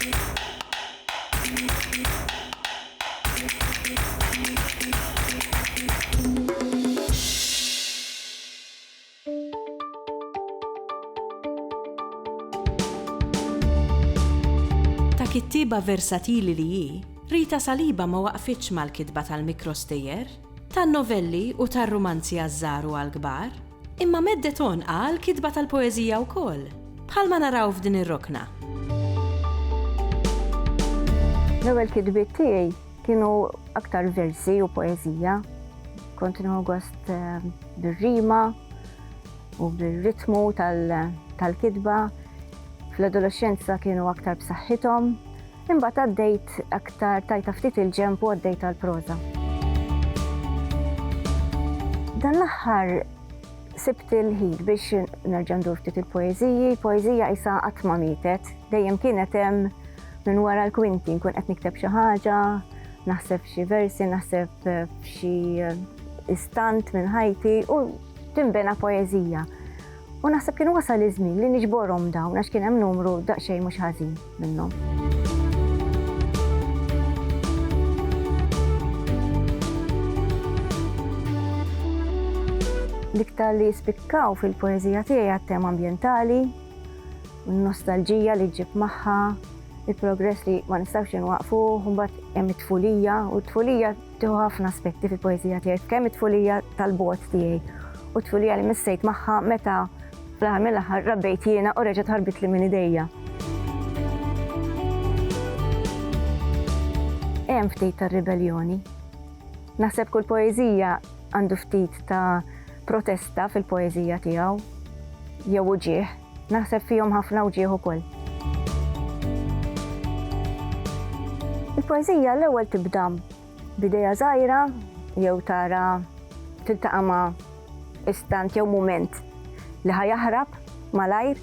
Ta' kittiba versatili li hi, Rita Saliba ma waqfitx mal-kitba tal-mikrostejjer, tan-novelli u tar-romanzi għaż-żgħar u għall-kbar, imma meddet onqa għall-kitba tal-poeżija wkoll, bħalma naraw f'din ir-rokna. L-ewwel kitbiet tiegħi kienu aktar versi u poeżija. Kont nieħu gost bir-rima u bir-ritmu tal-kitba. Fl-adolescenza kienu aktar b'saħħithom, imbagħad għaddejt aktar tajta ftit il-ġemp u għaddejt għall-proża. Dan l-aħħar sibt il-ħin biex nerġa' ndur ftit il-poeżiji, poeżija qisha qatt ma mietet, dejjem kienet hemm minn wara l-kwinti, nkun qed nikteb xi ħaġa, naħseb xi versi, naħseb f'xi istant minn ħajti u tinbena poeżija. U naħseb kienu wasal iż-żmien li niġborhom dawn għax kien hemm numru daqsxejn mhux ħażin minnhom. L-iktar li jispikkaw fil-poeżija tiegħi għat-tema ambjentali, n-nostalġija li ġġib magħha, il-progress li ma nistgħux inwaqfuh, u mbagħad hemm it-tfulija, u t-tfulija tieħu ħafna aspetti fil-poeżija tiegħi, kemm it-tfulija tal-bogħod tiegħi u t-tfulija li missejt magħha meta fl-aħħar mill-aħħar rabbejt jiena u reġgħet ħarbit li minn idejja. Hemm ftit tar-ribelljoni. Naħseb kull poeżija għandu ftit ta' protesta fil-poeżija tiegħu, jew uġieħ, naħseb fihom ħafna uġieħ ukoll. Il-poeżija l-ewwel tibda b'idea żgħira jew tara tiltaqa' ma' istant jew mument li ħajaħrab malajr,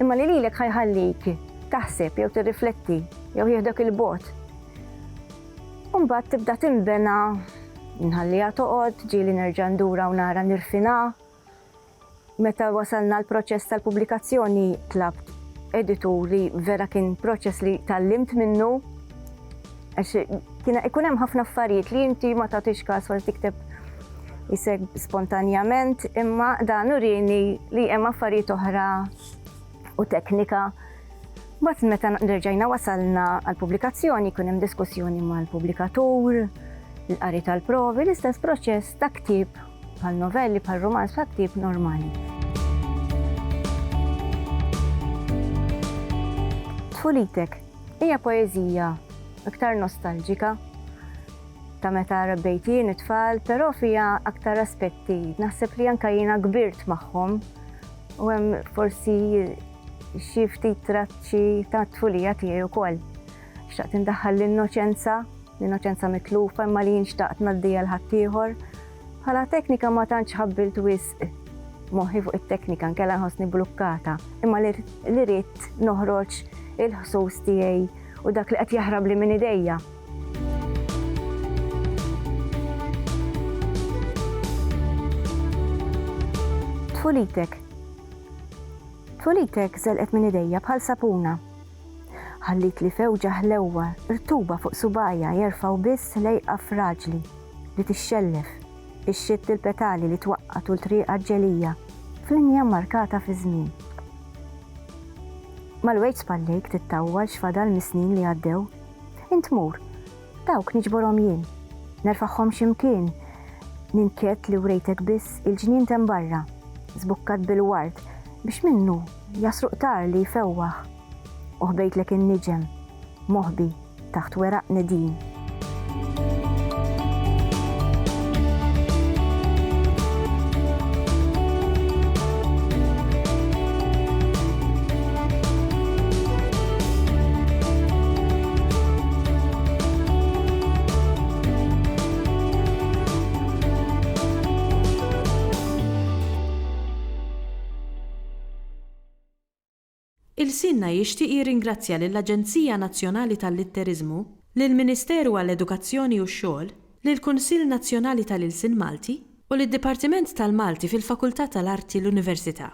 imma li lilek ħajħallik taħseb jew tirrifletti jew jieħdek il-bogħod. U mbagħad tibda tinbena nħalliha toqgħod, ġieli nerġa' ndura u nara nirfinha. Meta wasalna l-proċess tal-pubblikazzjoni tlabt editur li vera kien proċess li tallimt minnu għax ikun hemm ħafna affarijiet li inti ma tagħtix każ wara tikteb iseg spontanjament, imma dan urini li hemm affarijiet oħra u teknika. Mbagħad meta nerġajna wasalna għall-pubblikazzjoni kien hemm diskussjoni mal-pubblikatur, il-qari tal-provi, l-istess proċess ta' ktieb bħal novelli, bħal romanz, ta' ktieb normali. Tfulitek hija poeżija iktar nostalġika ta' meta rabbejt jien it-tfal, però fiha aktar aspetti. Naħseb li anke jiena kbirt magħhom u hemm forsi xi ftit traċċi ta' tfulija tiegħi wkoll. Xtaqt indaħħal l-innoċenza mitlufa imma li xtaqt ngħaddija l-ħadd ieħor. Bħala teknika ma tantx ħabbilt wisq moħħi fuq it-teknika nkella nħossni blukkata, imma li rrid noħroġ il-ħsuss tiegħi u dak li qed jaħrab li minn idejja. Tfulitek. Tfulitek żelqet minn idejja bħal sapuna. Ħallit li fewġa ħlewwa irtuba fuq subajja jerfgħu biss lejqa fraġli li tixxellef, ixxitt il-petali li twaqqat u l-triqa ġelija f'linja markata fi żmien. Mal-wejt spallejk tittawwal x'fadal mis-snin li għaddew. Intmur, dawk niġborhom jien, nerfaħħom x'imkien, ninkiet li wrejtek biss il-ġnien temm barra, żbukkat bil-ward biex minnu jasruq tar li jfewwaħ. Uħbejtlek in-niġem, moħbi taħt weraq nedin. Il-Sinna jixtieq jirringrazzja lill-Aġenzija Nazzjonali tal-Litterizmu, lill-Ministeru għall-Edukazzjoni u x-Xogħol, lill-Kunsill Nazzjonali tal-Ilsien Malti u lid-Dipartiment tal-Malti fil-Fakultà tal-Arti l-Università.